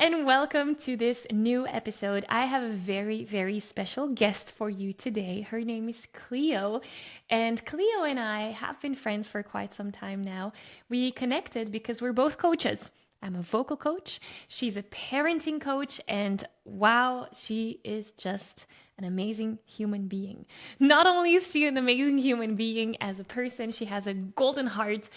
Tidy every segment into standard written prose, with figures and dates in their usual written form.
and welcome to this new episode. I have a very, very special guest for you today. Her name is Clio, and Clio and I have been friends for quite some time now. We connected because we're both coaches. I'm a vocal coach, she's a parenting coach, and wow, she is just an amazing human being. Not only is she an amazing human being as a person, she has a golden heart.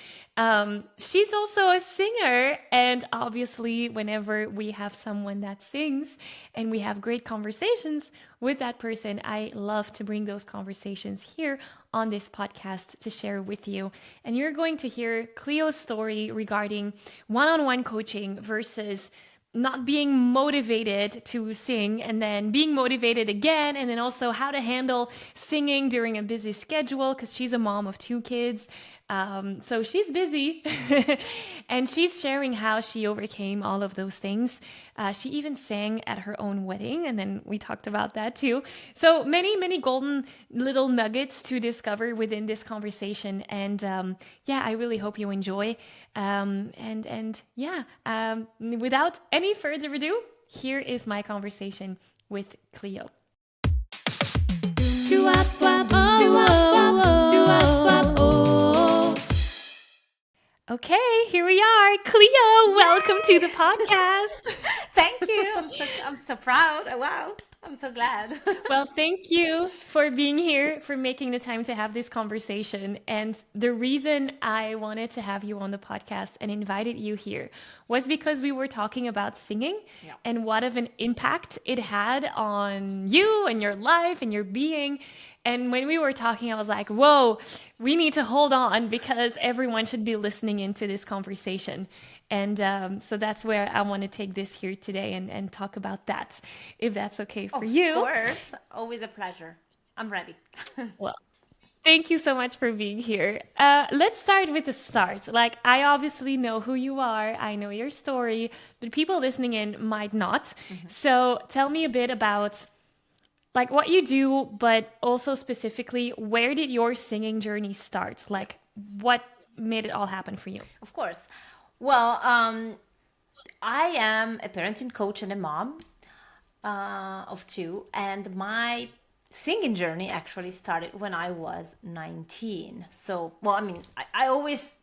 She's also a singer, and obviously, whenever we have someone that sings and we have great conversations with that person, I love to bring those conversations here on this podcast to share with you. And you're going to hear Cleo's story regarding one-on-one coaching versus not being motivated to sing and then being motivated again, and then also how to handle singing during a busy schedule because she's a mom of 2 kids. So she's busy and she's sharing how she overcame all of those things. She even sang at her own wedding, and then we talked about that too. So many golden little nuggets to discover within this conversation. And I really hope you enjoy. Without any further ado, here is my conversation with Clio. Okay, here we are. Clio, welcome to the podcast. Thank you. I'm so proud. Wow. I'm so glad. Well, thank you for being here, for making the time to have this conversation. And the reason I wanted to have you on the podcast and invited you here was because we were talking about singing and what of an impact it had on you and your life and your being. And when we were talking, I was like, whoa, we need to hold on because everyone should be listening into this conversation. And so that's where I want to take this here today and talk about that, if that's okay for you. Of course. Always a pleasure. I'm ready. Well, thank you so much for being here. Let's start with the start. Like, I obviously know who you are. I know your story, but people listening in might not. Mm-hmm. So tell me a bit about like what you do, but also specifically, where did your singing journey start? Like, what made it all happen for you? Of course. Well, I am a parenting coach and a mom of 2, and my singing journey actually started when I was 19. So, well, I mean, I always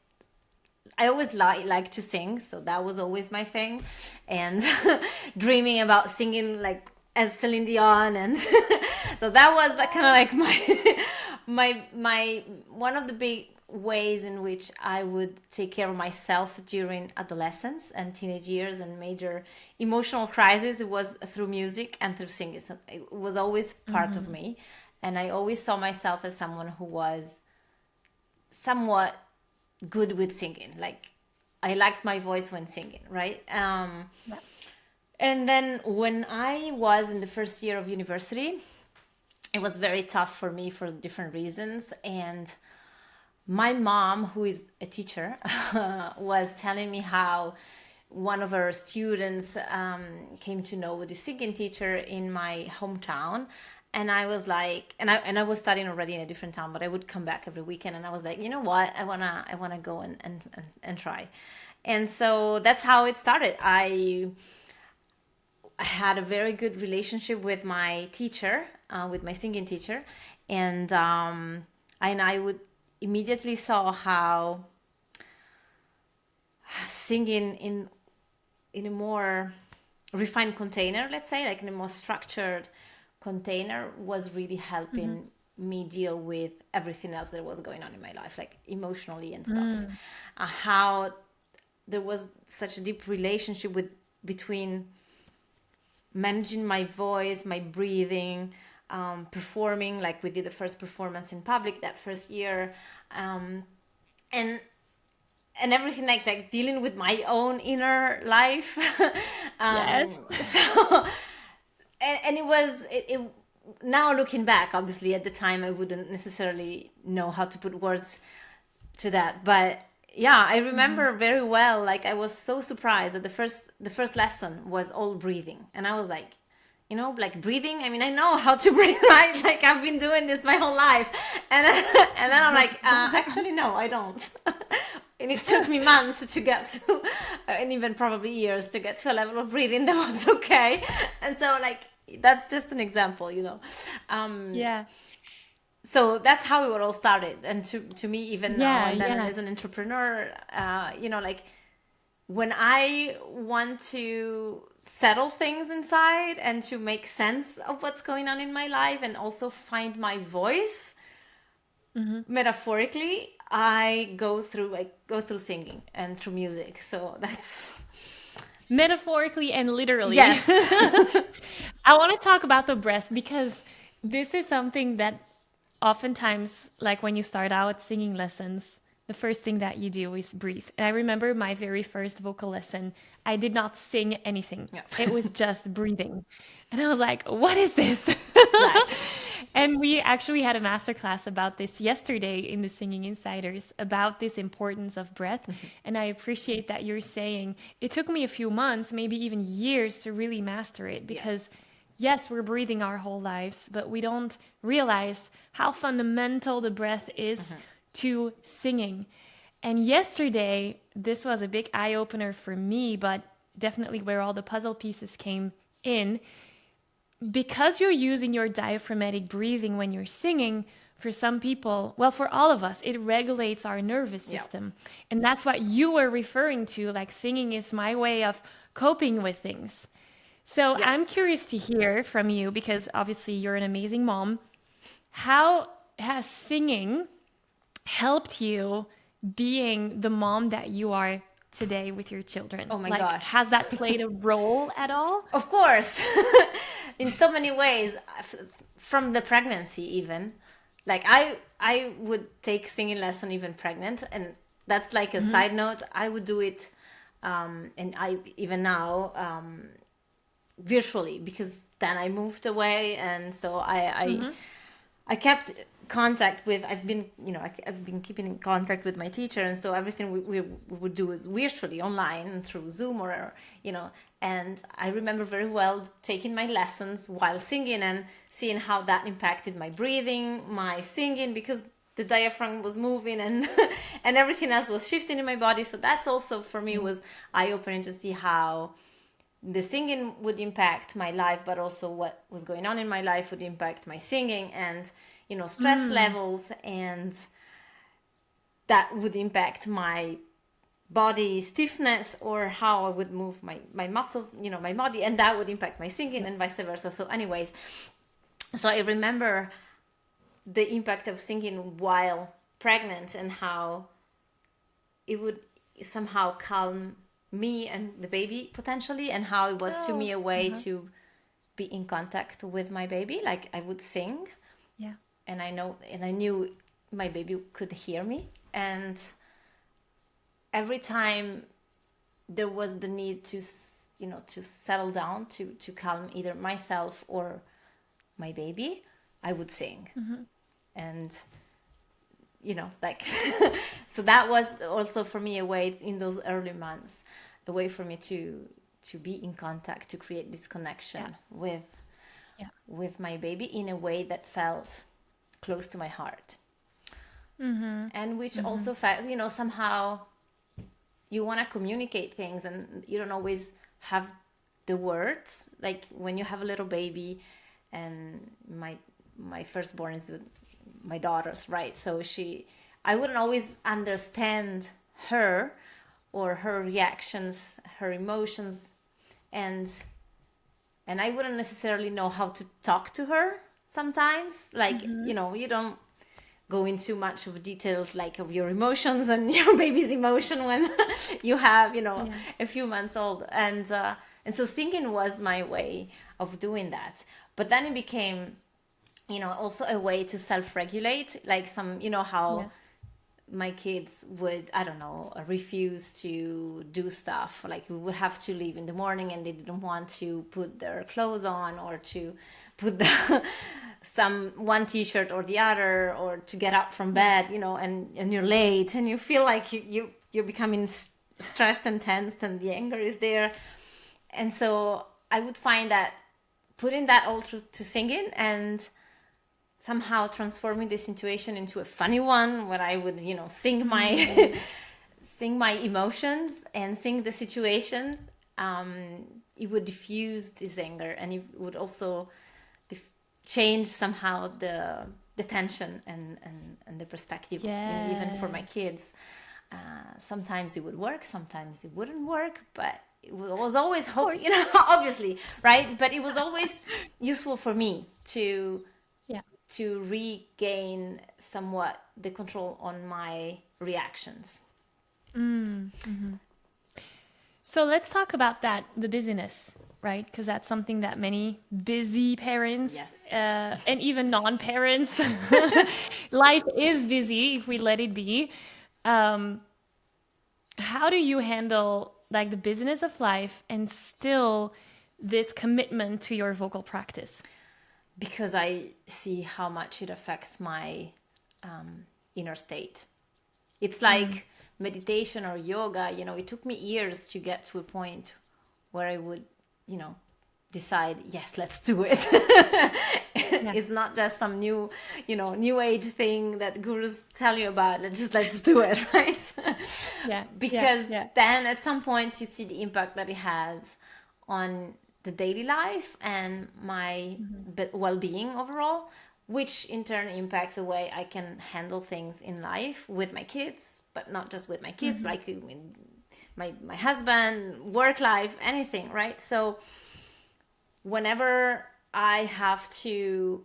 like to sing, so that was always my thing, and dreaming about singing like as Celine Dion, and so that was kind of like my one of the big ways in which I would take care of myself during adolescence and teenage years and major emotional crisis. It was through music and through singing. So it was always part of me, and I always saw myself as someone who was somewhat good with singing. Like, I liked my voice when singing, right? And then when I was in the first year of university, it was very tough for me for different reasons. And my mom, who is a teacher, was telling me how one of her students came to know the singing teacher in my hometown. And I was like, and I was studying already in a different town, but I would come back every weekend. And I was like, you know what? I wanna go and try. And so that's how it started. I had a very good relationship with my teacher, with my singing teacher, and I would immediately saw how singing in a more refined container, let's say, like in a more structured container, was really helping me deal with everything else that was going on in my life, like emotionally and stuff. How there was such a deep relationship between managing my voice, my breathing, performing, like we did the first performance in public that first year, and everything like dealing with my own inner life. Yes. So, and it now looking back, obviously at the time I wouldn't necessarily know how to put words to that, but yeah, I remember very well, like I was so surprised that the first lesson was all breathing, and I was like, like breathing, I mean, I know how to breathe, right? Like, I've been doing this my whole life, and then I'm like, actually no, I don't. And it took me months to get to, and even probably years to get to a level of breathing that was okay. And so, like, that's just an example, you know. Um, Yeah. so that's how it all started. And to me, even now, Yeah. and then Yeah. as an entrepreneur, you know, like when I want to settle things inside and to make sense of what's going on in my life and also find my voice, metaphorically, I go through singing and through music. So that's Metaphorically and literally. yes. I want to talk about the breath because this is something that oftentimes, like when you start out singing lessons, the first thing that you do is breathe. And I remember my very first vocal lesson, I did not sing anything. Yeah. It was just breathing. And I was like, what is this? Exactly. And we actually had a masterclass about this yesterday in the Singing Insiders about this importance of breath. And I appreciate that you're saying it took me a few months, maybe even years to really master it because Yes. yes, we're breathing our whole lives, but we don't realize how fundamental the breath is to singing. And yesterday, this was a big eye opener for me, but definitely where all the puzzle pieces came in. Because you're using your diaphragmatic breathing when you're singing, for some people, well, for all of us, it regulates our nervous Yeah. system. And that's what you were referring to, like singing is my way of coping with things. So I'm Yes. curious to hear from you because obviously you're an amazing mom. How has singing helped you being the mom that you are today with your children? Oh my Like, gosh. has that played a role at all? Of course. In so many ways, from the pregnancy even. Like I would take singing lesson even pregnant, and that's like a side note. I would do it, and I even now virtually, because then I moved away, and so I kept contact with, I've been, you know, I've been keeping in contact with my teacher. And so everything we would do is virtually online through Zoom or, you know, and I remember very well taking my lessons while singing and seeing how that impacted my breathing, my singing, because the diaphragm was moving and and everything else was shifting in my body. So that's also for me was eye-opening to see how the singing would impact my life, but also what was going on in my life would impact my singing, and you know, stress levels, and that would impact my body stiffness or how I would move my muscles, you know, my body, and that would impact my singing and vice versa. So anyways, so I remember the impact of singing while pregnant and how it would somehow calm me and the baby potentially, and how it was to me Oh, a way to be in contact with my baby. Like I would sing, yeah. and I knew my baby could hear me, and every time there was the need to, you know, to settle down, to calm either myself or my baby, I would sing. And you know, like so that was also for me a way in those early months, a way for me to be in contact, to create this connection Yeah. with my baby in a way that felt close to my heart. And which also felt, you know, somehow you want to communicate things and you don't always have the words. Like when you have a little baby, and my firstborn is my daughter's, right? So I wouldn't always understand her or her reactions, her emotions, and I wouldn't necessarily know how to talk to her sometimes. Like, you know, you don't go into much of details like of your emotions and your baby's emotion when you have, you know, Yeah. a few months old. And so singing was my way of doing that. But then it became, you know, also a way to self-regulate, like some, you know, Yeah. how my kids would, I don't know, refuse to do stuff. Like we would have to leave in the morning and they didn't want to put their clothes on, or to put some one t-shirt or the other, or to get up from bed, you know, and you're late and you feel like you're becoming stressed and tensed and the anger is there. And so I would find that putting that all to singing and somehow transforming the situation into a funny one where I would, you know, sing my sing my emotions and sing the situation, it would diffuse this anger, and it would also change somehow the tension and the perspective, even for my Yes. kids. Sometimes it would work, sometimes it wouldn't work, but it was always Of hope, course. obviously, right? But it was always useful for me Yeah. to regain somewhat the control on my reactions. So let's talk about that, the busyness, right? Because that's something that many busy parents Yes. and even non-parents, life is busy if we let it be. Um, how do you handle like the business of life and still this commitment to your vocal practice? Because I see how much it affects my inner state. It's like meditation or yoga, it took me years to get to a point where I would, you know, decide, yes, let's do it. Yeah. It's not just some new age thing that gurus tell you about. Let's do it, right? Yeah. Yeah. Because Yeah. then at some point you see the impact that it has on the daily life and my well-being overall, which in turn impacts the way I can handle things in life with my kids, but not just with my kids, like in my husband, work life, anything, right? So whenever I have to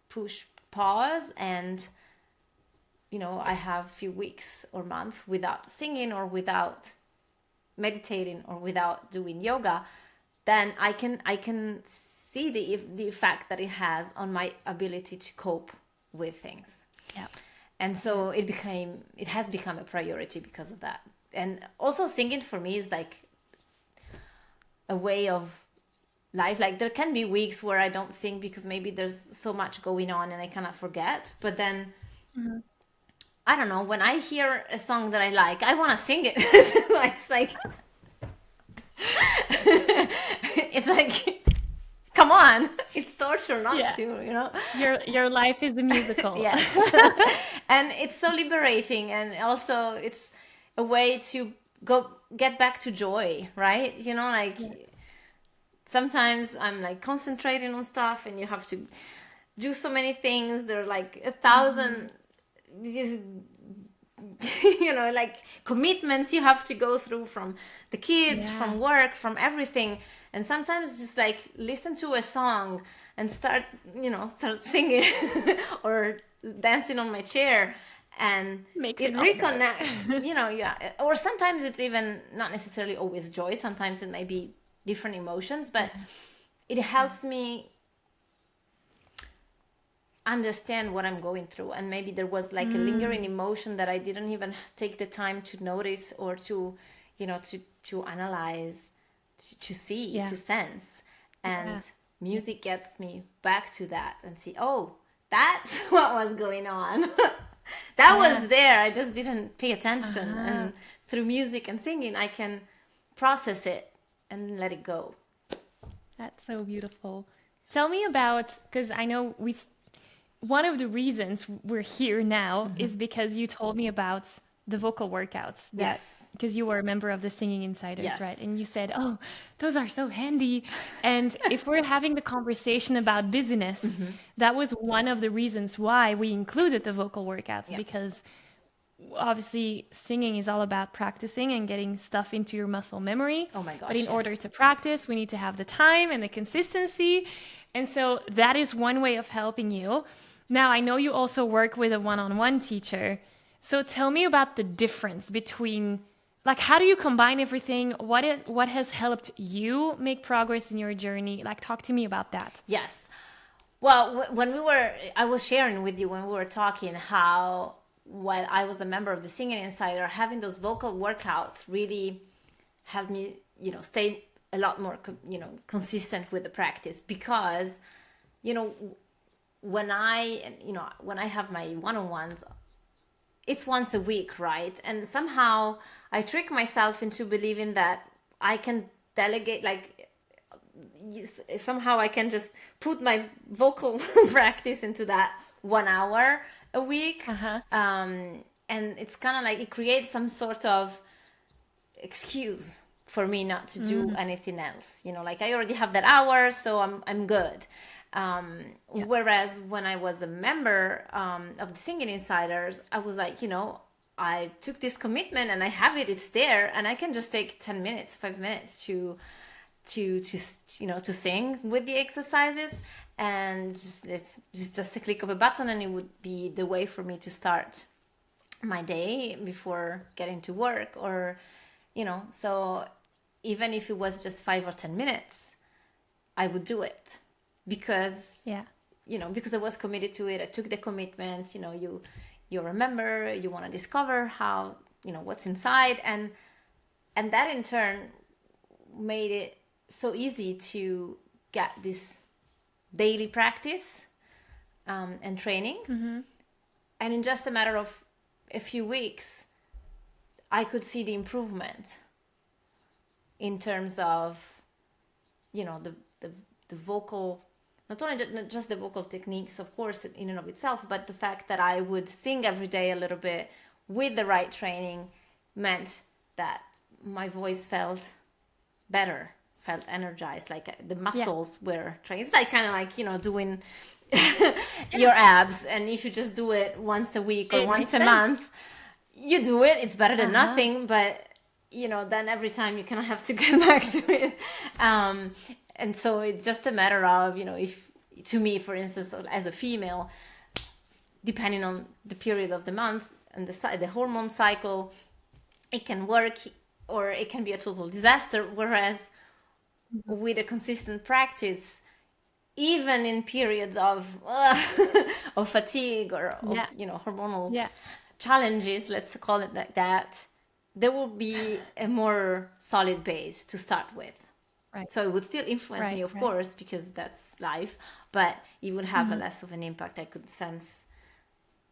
push pause and I have a few weeks or month without singing or without meditating or without doing yoga, then I can see the effect that it has on my ability to cope with things. Yeah. And Yeah. so it has become a priority because of that. And also singing for me is like a way of life. Like there can be weeks where I don't sing because maybe there's so much going on and I cannot forget. But then I don't know, when I hear a song that I like, I want to sing it. It's like it's like come on, it's torture not Yeah. to. Your life is a musical. Yes. And it's so liberating, and also it's a way to go get back to joy, right? Like Yeah. sometimes I'm like concentrating on stuff and you have to do so many things. There are like 1,000 just like commitments you have to go through, from the kids, Yeah. from work, from everything. And sometimes just like listen to a song and start singing or dancing on my chair, and Makes it it all better. reconnects. Yeah. Or sometimes it's even not necessarily always joy, sometimes it may be different emotions, but it helps me understand what I'm going through. And maybe there was like a lingering emotion that I didn't even take the time to notice or to, to analyze, to see, Yeah. to sense. Yeah. And music gets me back to that and see, oh, that's what was going on. That Yeah. was there. I just didn't pay attention. Uh-huh. And through music and singing, I can process it and let it go. That's so beautiful. Tell me about, because I know one of the reasons we're here now is because you told me about the vocal workouts that, Yes. because you were a member of the Singing Insiders, right? Yes. And you said, oh, those are so handy. And if we're having the conversation about busyness, that was one of the reasons why we included the vocal workouts, Yeah. because obviously singing is all about practicing and getting stuff into your muscle memory. Oh my But gosh, in order yes. to practice, we need to have the time and the consistency. And so that is one way of helping you. Now, I know you also work with a one-on-one teacher. So tell me about the difference between, like, how do you combine everything? What has helped you make progress in your journey? Like, talk to me about that. Yes. Well, I was sharing with you when we were talking how while I was a member of the Singing Insider, having those vocal workouts really helped me, stay a lot more, consistent with the practice. Because, you know, when I have my one-on-ones, it's once a week, right? And somehow I trick myself into believing that I can delegate, like somehow I can just put my vocal practice into that 1 hour a week. Uh-huh. and it's kind of like it creates some sort of excuse for me not to do Mm. anything else. Like I already have that hour, so I'm good. Yeah. Whereas when I was a member of the Singing Insiders, I was like, I took this commitment and I have it. It's there, and I can just take 10 minutes, 5 minutes to sing with the exercises, and it's just a click of a button, and it would be the way for me to start my day before getting to work, or so even if it was just 5 or 10 minutes, I would do it because Yeah. because I was committed to it. I took the commitment. You remember, you want to discover how what's inside, and that in turn made it so easy to get this daily practice and training. Mm-hmm. And in just a matter of a few weeks, I could see the improvement in terms of the vocal, not only not just the vocal techniques, of course, in and of itself, but the fact that I would sing every day a little bit with the right training meant that my voice felt better, felt energized, like the Yeah. muscles were trained. It's like kind of like doing your abs, and if you just do it once a week or It once makes a sense. month, you do it, it's better than Uh-huh. nothing. But then every time you kind of have to get back to it. And so it's just a matter of if, to me, for instance, as a female, depending on the period of the month and the hormone cycle, it can work or it can be a total disaster. Whereas with a consistent practice, even in periods of of fatigue or of Yeah. hormonal Yeah. challenges, let's call it like that, there will be a more solid base to start with. Right. So it would still influence me, Right. of Right. course, because that's life, but it would have a Mm-hmm. less of an impact. I could sense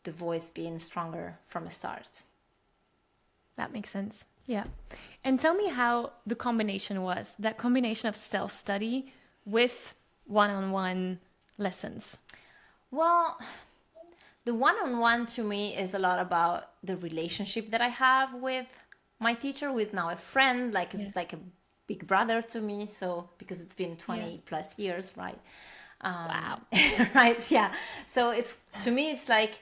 the voice being stronger from the start. That makes sense. Yeah. And tell me how the combination was, that combination of self-study with one-on-one lessons. Well, the one-on-one to me is a lot about the relationship that I have with my teacher, who is now a friend, like Yeah. it's like a big brother to me. So because it's been Yeah. 20 plus years, right? Wow. Right, yeah. So it's, to me, it's like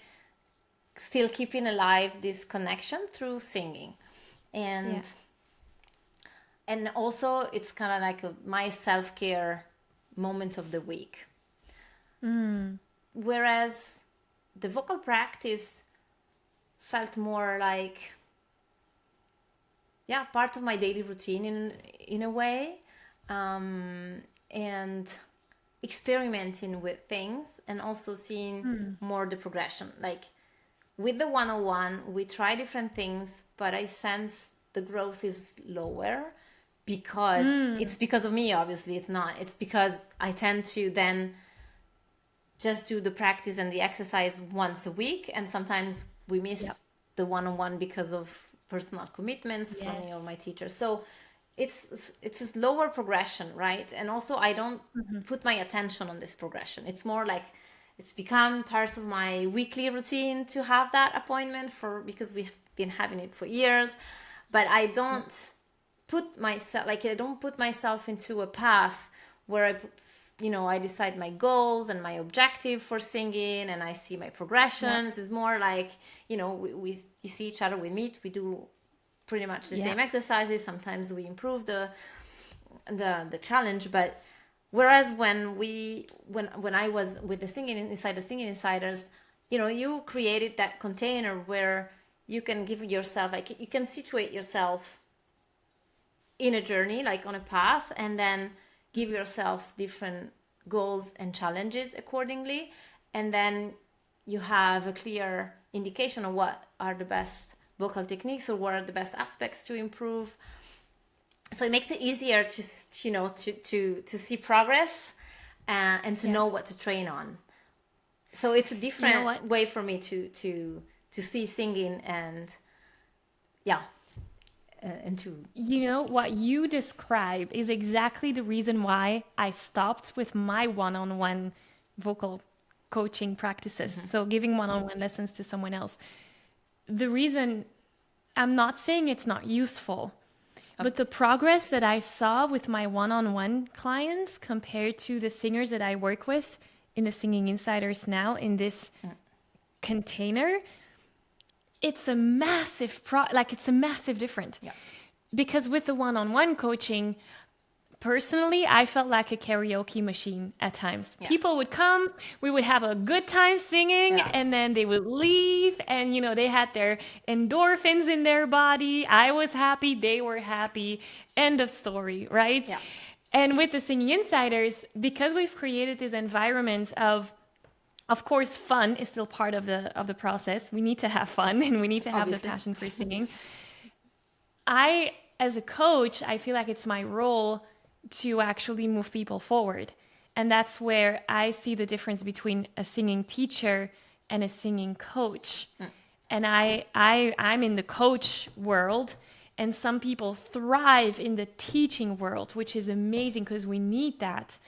still keeping alive this connection through singing, Yeah. and also it's kind of like my self-care moment of the week. Mm. Whereas the vocal practice felt more like, yeah, part of my daily routine in a way, and experimenting with things, and also seeing Mm. more the progression. Like with the 101, we try different things, but I sense the growth is lower because Mm. it's because of me. Obviously it's not, it's because I tend to then just do the practice and the exercise once a week, and sometimes we Yep. miss the one-on-one because of personal commitments for me or Yes. my teacher. So it's a slower progression, right? And also I don't Mm-hmm. put my attention on this progression. It's more like it's become part of my weekly routine to have that appointment, for because we've been having it for years. But I Yeah. don't put myself into a path where I decide my goals and my objective for singing, and I see my Yep. progressions. It's more like, we see each other, we meet, we do pretty much the Yeah. same exercises. Sometimes we improve the challenge, but whereas when I was with the Singing Insiders, you created that container where you can give yourself, like, you can situate yourself in a journey, like on a path, and then give yourself different goals and challenges accordingly. And then you have a clear indication of what are the best vocal techniques, or what are the best aspects to improve. So it makes it easier to see progress, and to Yeah. know what to train on. So it's a You know different what? way for me to see singing, and yeah, and to You know what you describe is exactly the reason why I stopped with my one-on-one vocal coaching practices. So giving one-on-one lessons to someone else. the reason, I'm not saying it's not useful, but the Abs- progress that I saw with my one-on-one clients compared to the singers that I work with in the Singing Insiders now in this container, it's a massive it's a massive difference. yeah, Because with the one-on-one coaching, personally, I felt like a karaoke machine at times. yeah, People would come, we would have a good time singing, yeah, and then they would leave, and they had their endorphins in their body. I was happy, they were happy. End of story, right? yeah, And with the Singing Insiders, because we've created this environment of course, fun is still part of the process. We need to have fun and we need to have the obviously. passion for singing. I, as a coach, I feel like it's my role to actually move people forward. And that's where I see the difference between a singing teacher and a singing coach. And I'm in the coach world, and some people thrive in the teaching world, which is amazing because we need that.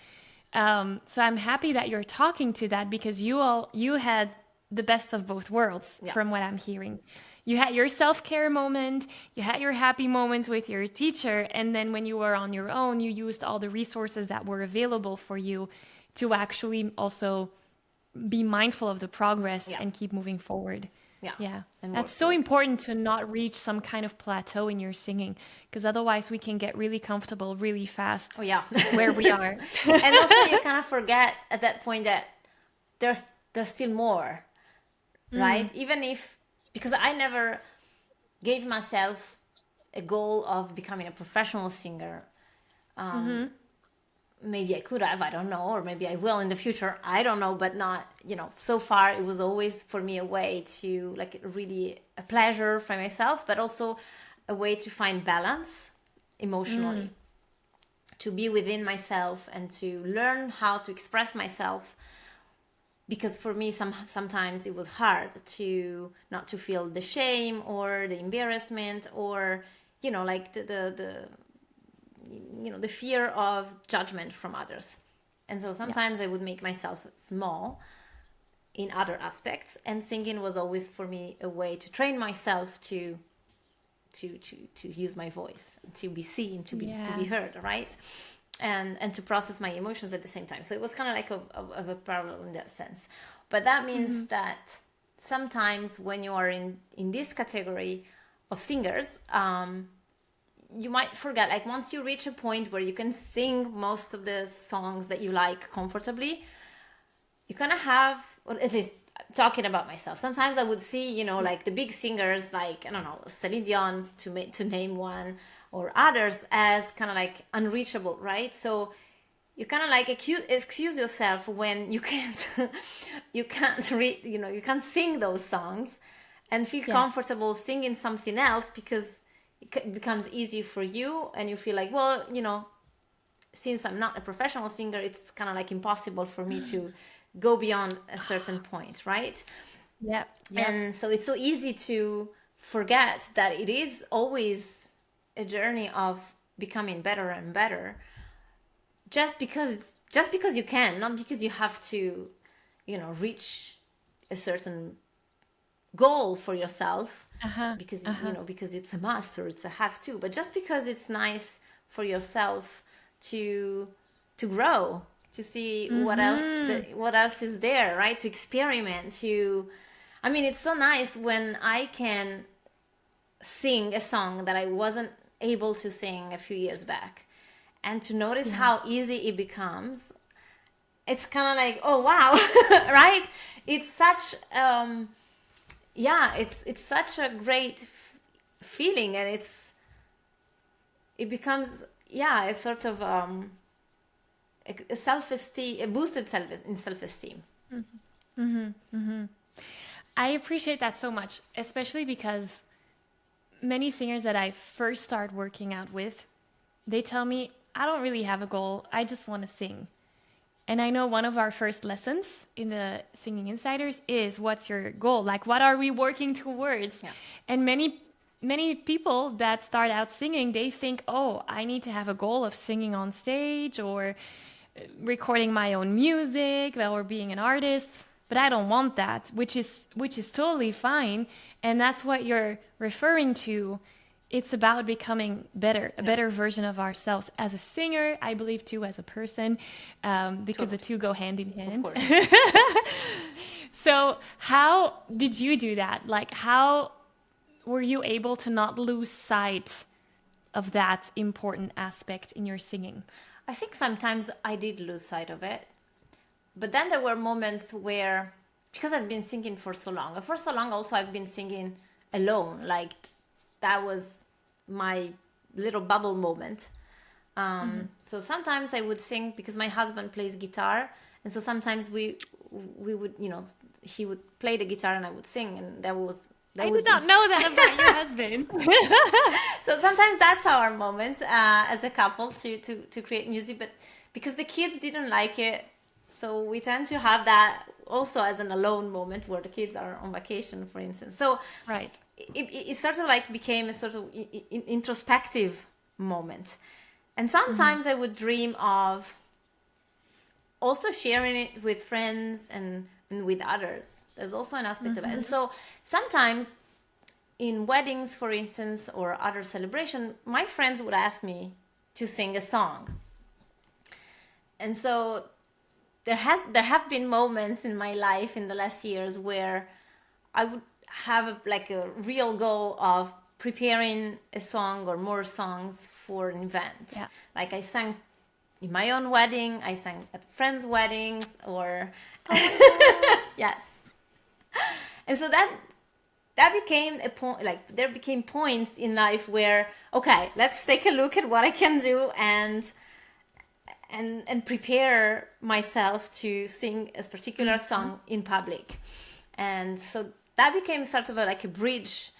So I'm happy that you're talking to that, because you had the best of both worlds Yeah. from what I'm hearing. You had your self-care moment, you had your happy moments with your teacher, and then when you were on your own, you used all the resources that were available for you to actually also be mindful of the progress Yeah. and keep moving forward. Yeah. Yeah. And That's work so through it. important to not reach some kind of plateau in your singing, because otherwise we can get really comfortable really fast Oh yeah. where we are. And also you kind of forget at that point that there's there's still more, right? Even if, because I never gave myself a goal of becoming a professional singer. Maybe I could have, I don't know, or maybe I will in the future, I don't know, but not, so far it was always for me a way to, like, really a pleasure for myself, but also a way to find balance emotionally, to be within myself and to learn how to express myself. Because for me, sometimes it was hard to not to feel the shame or the embarrassment, or like the fear of judgment from others. And so sometimes I would make myself small in other aspects, and singing was always for me a way to train myself to use my voice, to be seen, to be Yes. heard, right? And to process my emotions at the same time. So it was kind of like of a parallel in that sense. But that means that sometimes when you are in this category of singers, you might forget, like, once you reach a point where you can sing most of the songs that you like comfortably, you kind of have, or at least talking about myself, sometimes I would see, like the big singers, like, I don't know, Celine Dion, to name one, or others, as kind of like unreachable, right? So you kind of like excuse yourself when you can't you can't read, you can't sing those songs, and feel Yeah. comfortable singing something else, because it becomes easy for you, and you feel like, well, since I'm not a professional singer, it's kind of like impossible for me to go beyond a certain point, right? Yep. Yep. And so it's so easy to forget that it is always a journey of becoming better and better, just because you can, not because you have to, reach a certain goal for yourself, Uh-huh. because Uh-huh. because it's a must or it's a have to, but just because it's nice for yourself to grow, to see what else is there, right? To experiment, I mean, it's so nice when I can sing a song that I wasn't able to sing a few years back, and to notice Yeah. how easy it becomes. It's kind of like, oh wow, right? It's such yeah, it's such a great feeling, and it becomes, yeah, it's sort of a self-esteem, a boosted self-esteem. I appreciate that so much, especially because many singers that I first start working out with, they tell me, I don't really have a goal. I just want to sing. And I know one of our first lessons in the Singing Insiders is, what's your goal? Like, what are we working towards? Yeah. And many people that start out singing, they think, oh, I need to have a goal of singing on stage, or recording my own music, or being an artist. but I don't want that, which is totally fine. And that's what you're referring to. It's about becoming better, a Yeah, better version of ourselves as a singer, I believe too, as a person, because the totally. two go hand in Of hand. course. So how did you do that? Like, how were you able to not lose sight of that important aspect in your singing? I think sometimes I did lose sight of it. But then there were moments where, because I've been singing for so long, and for so long also I've been singing alone. Like that was my little bubble moment. So sometimes I would sing because my husband plays guitar, and so sometimes we would, he would play the guitar and I would sing, and that I did would be. not know that about your husband. So sometimes that's our moments as a couple to create music, but because the kids didn't like it, so we tend to have that also as an alone moment where the kids are on vacation, for instance. So Right. it sort of like became a sort of introspective moment. And Mm-hmm. sometimes I would dream of also sharing it with friends and with others. There's also an aspect of it. And Mm-hmm. so sometimes in weddings, for instance, or other celebration, my friends would ask me to sing a song. And so there have been moments in my life in the last years where I would have like a real goal of preparing a song or more songs for an event. Yeah. Like I sang in my own wedding, I sang at friends' weddings, or Oh my God. yes. And so that became a point. Like there became points in life where, okay, let's take a look at what I can do and prepare myself to sing a particular Mm-hmm. song in public. And so that became sort of like a bridge,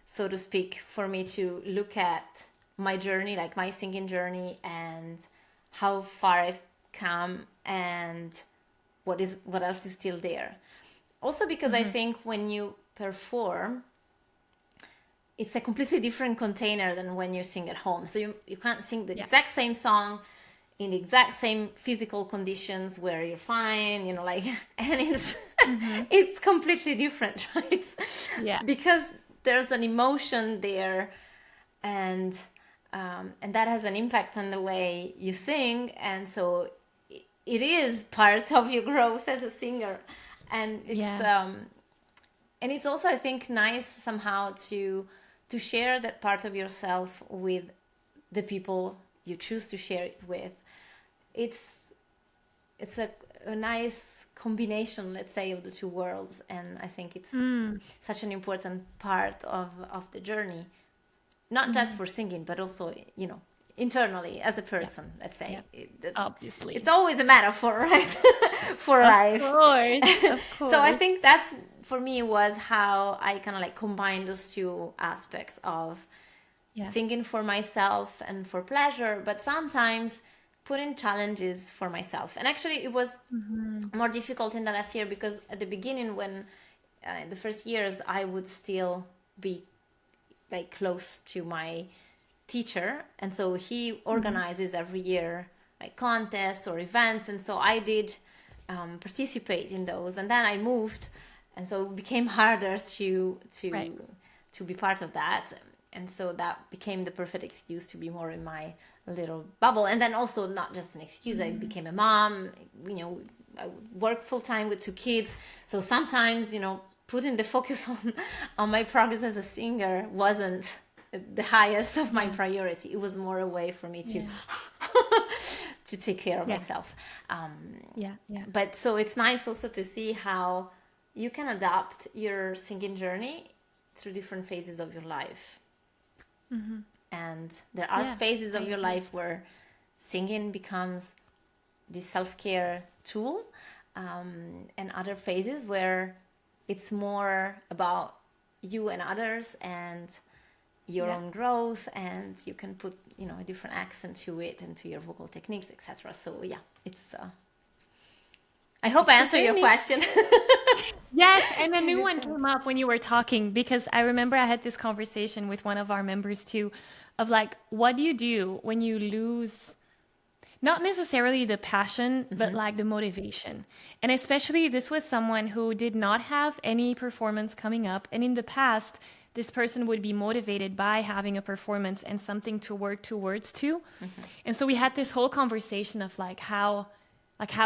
so to speak, for me to look at my journey, like my singing journey, and how far I've come and what else is still there. Also because I Mm-hmm. think when you perform, it's a completely different container than when you sing at home. So you can't sing the Yeah. exact same song in the exact same physical conditions where you're fine, like, and Mm-hmm. it's completely different, right? Yeah. Because there's an emotion there, and and that has an impact on the way you sing, and so it is part of your growth as a singer, and Yeah. it's also, I think, nice somehow to share that part of yourself with the people you choose to share it with. It's it's a nice combination, let's say, of the two worlds, and I think it's Mm. such an important part of the journey, not just Mm-hmm. for singing, but also, internally as a Yeah. person, let's say. Yeah. It's Obviously. always a metaphor, right? For Of life. course. Of So I course. think that's, for me, was how I kind of like combine those two aspects of Yeah. singing for myself and for pleasure, but sometimes putting challenges for myself. And actually, it was Mm-hmm. more difficult in the last year because at the beginning, when in the first years, I would still be like close to my teacher, and so he Mm-hmm. organizes every year like contests or events, and so I did participate in those, and then I moved, and so it became harder Right. to be part of that, and so that became the perfect excuse to be more in my little bubble. And then also, not just an excuse, I Mm-hmm. became a mom, I would work full time with two kids, so sometimes, putting the focus on my progress as a singer wasn't the highest of my Yeah. priority. It was more a way for me to Yeah. to take care of Yeah. myself. Yeah. Yeah. But so it's nice also to see how you can adapt your singing journey through different phases of your life. Mm-hmm. And there are Yeah. phases I of your agree. life where singing becomes this self-care tool, and other phases where it's more about you and others and your Yeah. own growth, and you can put, a different accent to it and to your vocal techniques, etc. So yeah, it's I hope I It's a answer your journey. question. Yes, and a In new this one came sense. up when you were talking because I remember I had this conversation with one of our members too of like, what do you do when you lose? not necessarily the passion, but like the motivation. And especially, this was someone who did not have any performance coming up. And in the past, this person would be motivated by having a performance and something to work towards too. And so we had this whole conversation of like how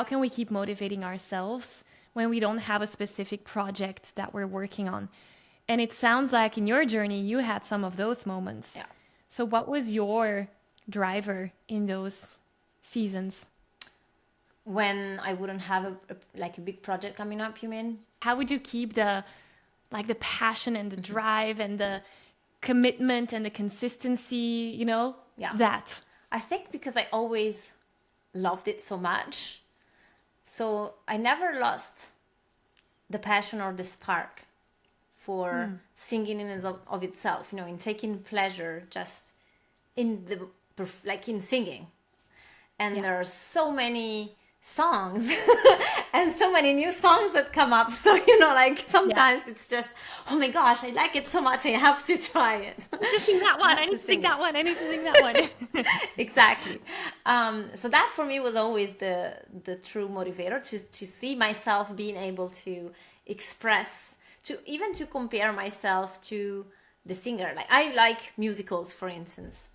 can we keep motivating ourselves when we don't have a specific project that we're working on? And it sounds like in your journey, you had some of those moments. Yeah. So what was your driver in those seasons? When I wouldn't have like a big project coming up, you mean? How would you keep the passion and the drive and the commitment and the consistency, Yeah. that? I think because I always loved it so much. So I never lost the passion or the spark for singing in and of itself, in taking pleasure just in like in singing. And there are so many songs and so many new songs that come up. So, like sometimes it's just, oh my gosh, I like it so much, I have to try it. To sing that one. I need to sing that one. I need to sing that one. Exactly. So that for me was always the true motivator, to see myself being able to express, to compare myself to the singer. Like I like musicals, for instance.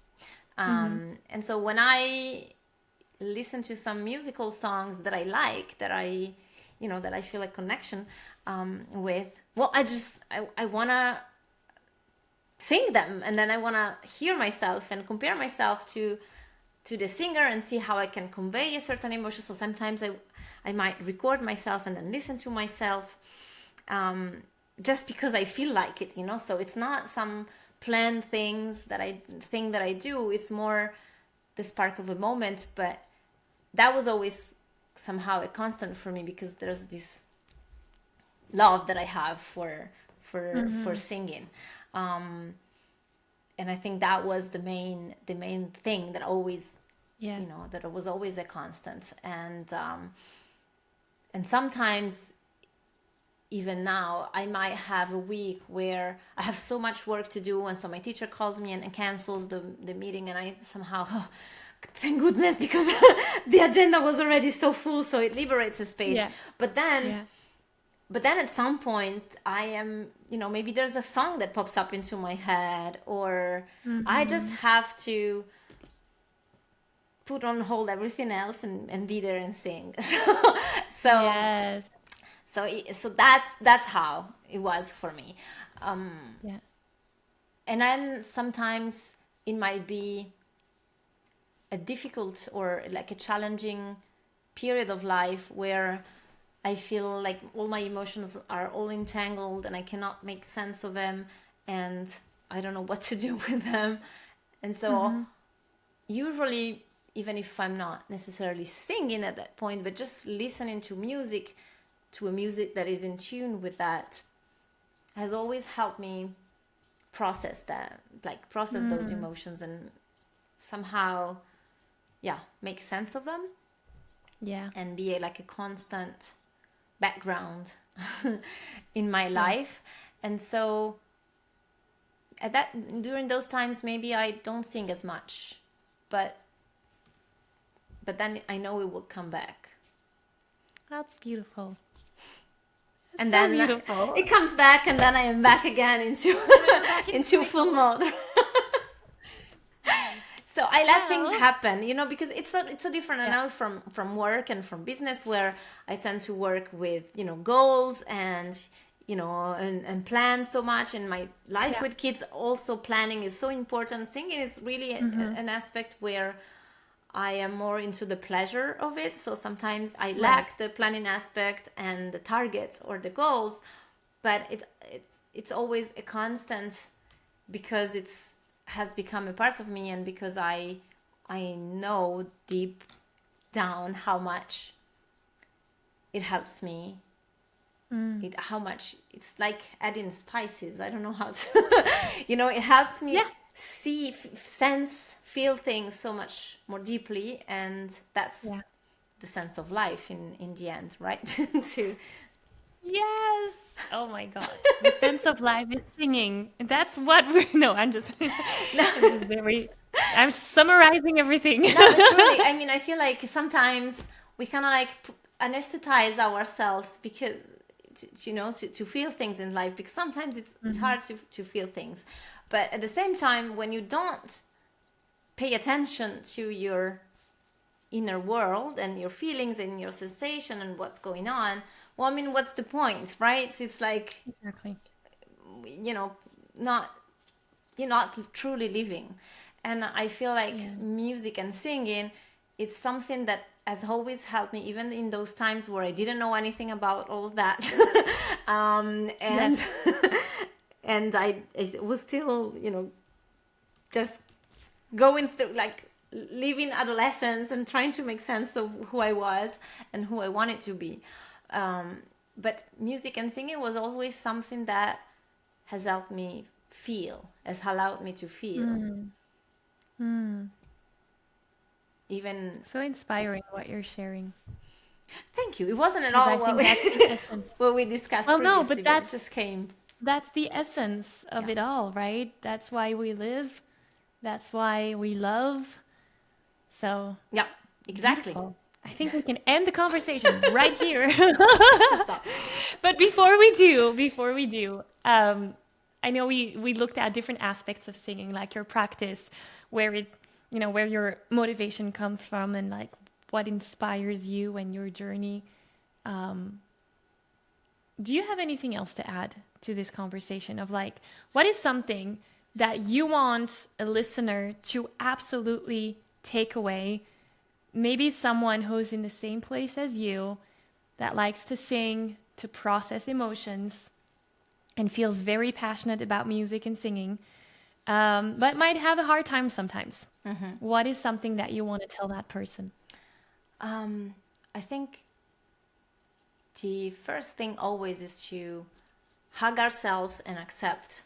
And so when I listen to some musical songs that I like, that I feel a connection with, well, I want to sing them, and then I want to hear myself and compare myself to the singer and see how I can convey a certain emotion. So sometimes I might record myself and then listen to myself, just because I feel like it, so it's not some planned thing that I do. It's more the spark of a moment. But that was always somehow a constant for me, because there's this love that I have for singing, and I think that was the main thing that always, that was always a constant. And sometimes, even now, I might have a week where I have so much work to do, and so my teacher calls me and cancels the meeting, and I somehow, thank goodness, because the agenda was already so full, so it liberates a space. Yeah. But then at some point, I am, maybe there's a song that pops up into my head, or I just have to put on hold everything else and be there and sing. So Yes. So that's how it was for me. Yeah. And then sometimes it might be a difficult or like a challenging period of life where I feel like all my emotions are all entangled and I cannot make sense of them, and I don't know what to do with them. And so usually, even if I'm not necessarily singing at that point, but just listening to music, to a music that is in tune with that, has always helped me process that, like process those emotions, and somehow, make sense of them, Yeah. and be like a constant background in my life. And so during those times, maybe I don't sing as much, but then I know it will come back. That's beautiful. And So then beautiful. it comes back, and then I am back again into into full mode. So I let things happen, because it's so different. I know from work and from business, where I tend to work with goals and and plan so much. In my life with kids, also planning is so important. Singing is really an aspect where I am more into the pleasure of it. So sometimes I lack the planning aspect and the targets or the goals, but it's always a constant, because it's has become a part of me, and because I know deep down how much it helps me. How much it's like adding spices. I don't know how to, it helps me see, sense, feel things so much more deeply, and that's the sense of life in the end, right? to Yes. Oh my God. The sense of life is singing. That's what we no, I'm just this is very I'm summarizing everything. No, but truly, I mean, I feel like sometimes we kind of like anesthetize ourselves because, to feel things in life, because sometimes it's Mhm. hard to feel things. But at the same time, when you don't pay attention to your inner world and your feelings and your sensation and what's going on, well, I mean, what's the point, right? It's like, Exactly. you know, not you're not truly living. And I feel like Yeah. music and singing, it's something that has always helped me, even in those times where I didn't know anything about all of that. And Yes. and I was still, just going through, like, living adolescence and trying to make sense of who I was and who I wanted to be. Um, but music and singing was always something that has helped me feel, has allowed me to feel. Mm. Mm. Even, So inspiring what you're sharing, thank you. It wasn't at because I all what think that's the essence. what we discussed Well, no, previously, but but it just came. that's the essence of Yeah. it all, right? That's why we live. That's why we love. So Yeah, exactly. beautiful. I think we can end the conversation right here. Stop. But before we do, I know we looked at different aspects of singing, like your practice, where it, where your motivation comes from, and like what inspires you and your journey. Um, do you have anything else to add to this conversation of like, what is something that you want a listener to absolutely take away? Maybe someone who's in the same place as you, that likes to sing, to process emotions, and feels very passionate about music and singing, but might have a hard time sometimes. What is something that you want to tell that person? Um, I think the first thing always is to hug ourselves and accept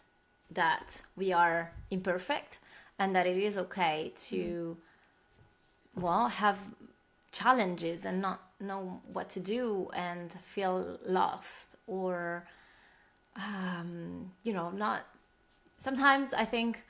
that we are imperfect and that it is okay to, well, have challenges and not know what to do and feel lost, or not. Sometimes I think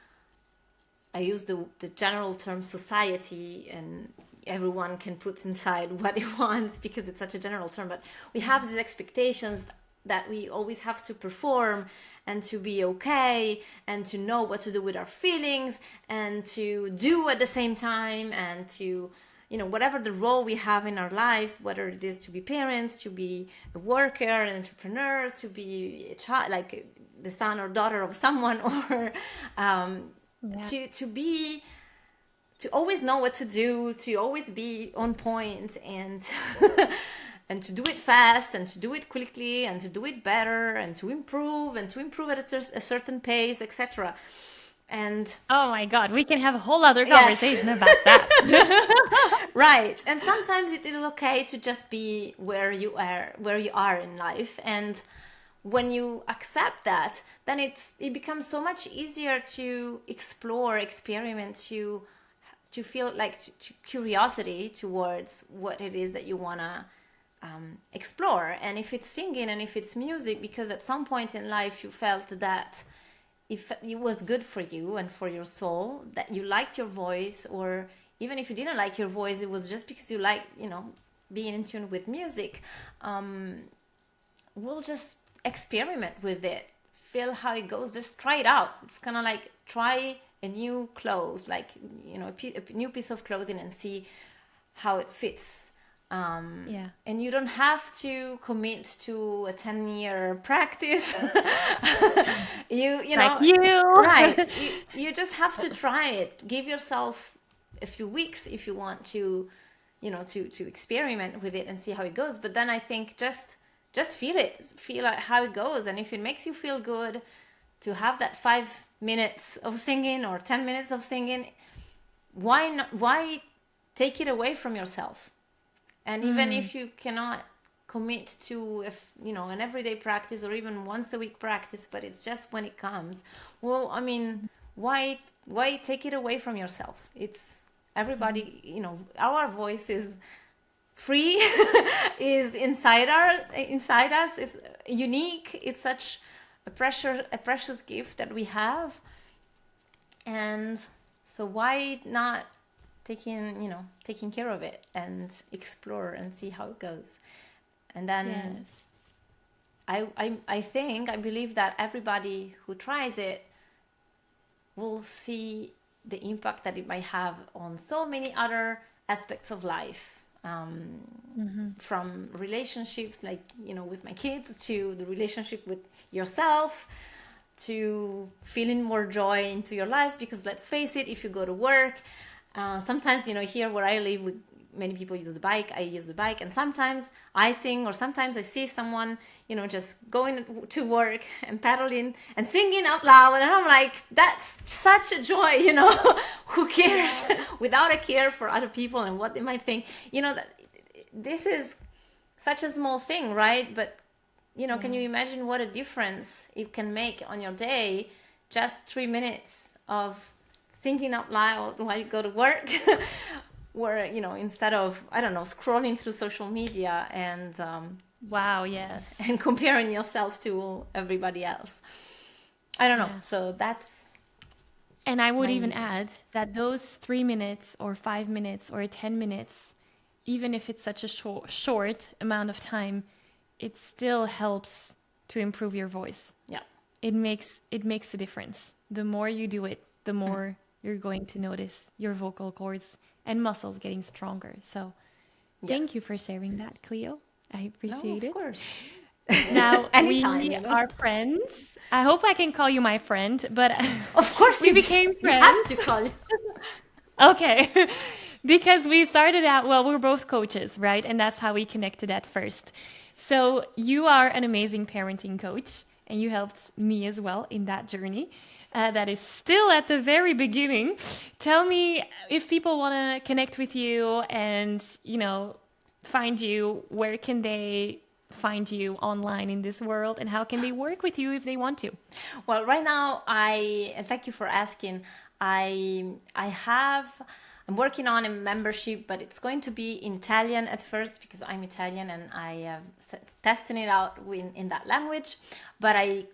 I use the general term society, and everyone can put inside what he wants because it's such a general term, but we have these expectations that we always have to perform and to be okay and to know what to do with our feelings and to do at the same time, and to, whatever the role we have in our lives, whether it is to be parents, to be a worker, an entrepreneur, to be a child, like the son or daughter of someone, or Yeah. to always know what to do, to always be on point, and and to do it fast, and to do it quickly, and to do it better, and to improve, at a certain pace, etc. And Oh my God, we can have a whole other yes, conversation about that. right. And sometimes it is okay to just be where you are in life. And when you accept that, then it becomes so much easier to explore, experiment, to feel like curiosity towards what it is that you want to explore. And if it's singing and if it's music, because at some point in life you felt that if it was good for you and for your soul, that you liked your voice, or even if you didn't like your voice, it was just because you like, being in tune with music. We'll just experiment with it, feel how it goes, just try it out. It's kind of like try a new clothes, like, a new piece of clothing, and see how it fits. Yeah. And you don't have to commit to a 10-year practice. you Like know you. right, you just have to try it. Give yourself a few weeks if you want to, to experiment with it and see how it goes. But then I think just feel it, feel how it goes. And if it makes you feel good to have that 5 minutes of singing or 10 minutes of singing, why take it away from yourself? And even if you cannot commit to an everyday practice or even once a week practice, but it's just when it comes, well, I mean, why take it away from yourself? It's everybody, our voice is free, is inside us, is unique. It's such a precious gift that we have. And So why not taking care of it and explore and see how it goes? And then Yes. I believe that everybody who tries it will see the impact that it might have on so many other aspects of life, from relationships, like, with my kids, to the relationship with yourself, to feeling more joy into your life. Because let's face it, if you go to work, sometimes, here where I live, many people use the bike. I use the bike, and sometimes I sing, or sometimes I see someone, just going to work and pedaling and singing out loud, and I'm like, that's such a joy, who cares? Yeah. Without a care for other people and what they might think, that this is such a small thing, right? But can Yeah. you imagine what a difference it can make on your day? Just 3 minutes of thinking out loud while you go to work, where, instead of, I don't know, scrolling through social media and Wow, yes. and comparing yourself to everybody else. I don't know. Yeah. So that's And I would my even invitation. add that those 3 minutes or 5 minutes or 10 minutes, even if it's such a short amount of time, it still helps to improve your voice. Yeah. It makes a difference. The more you do it, the more you're going to notice your vocal cords and muscles getting stronger. So thank you Yes. for sharing that, Cleo. I No, appreciate of it. course. Now Anytime, we are friends. I hope I can call you my friend, but Of course we you do. became You have friends. to call it. Okay. Because we started out, well, we're both coaches, right? And that's how we connected at first. So you are an amazing parenting coach, and you helped me as well in that journey. That is still at the very beginning. Tell me, if people want to connect with you and, find you, where can they find you online in this world, and how can they work with you if they want to? Well, right now, and thank you for asking. I'm working on a membership, but it's going to be in Italian at first, because I'm Italian and I am testing it out in that language. But I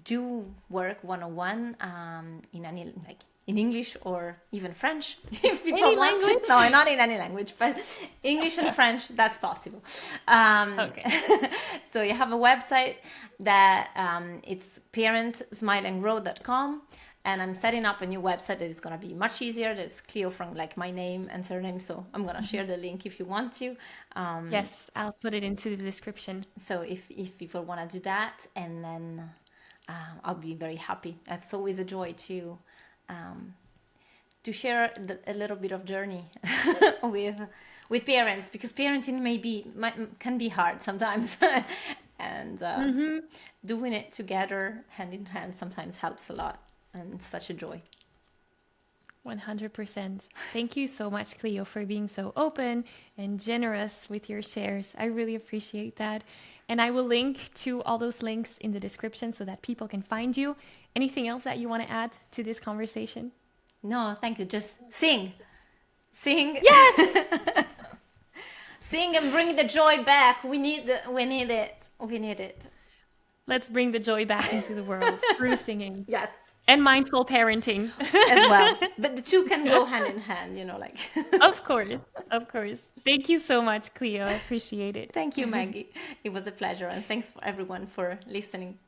do work one-on-one, in any, like, in English or even French, if people Any want to. No, language? not in any language, but English and French, that's possible. Um, Okay. so you have a website that, it's parentsmileandgrow.com, and I'm setting up a new website that is going to be much easier. That's Clio, from, like, my name and surname. So I'm going to share the link if you want to. Yes, I'll put it into the description. So if people want to do that, and then I'll be very happy. That's always a joy to share a little bit of journey with parents, because parenting can be hard sometimes, and doing it together, hand in hand, sometimes helps a lot, and it's such a joy. 100%. Thank you so much, Cleo, for being so open and generous with your shares. I really appreciate that. And I will link to all those links in the description so that people can find you. Anything else that you want to add to this conversation? No, thank you. Just sing, Yes! sing, and bring the joy back. We need it. We need it. Let's bring the joy back into the world through singing Yes, and mindful parenting. as well. But the two can go hand in hand. Like. Of course. Of course. Thank you so much, Cleo. I appreciate it. Thank you, Maggie. It was a pleasure, and thanks for everyone for listening.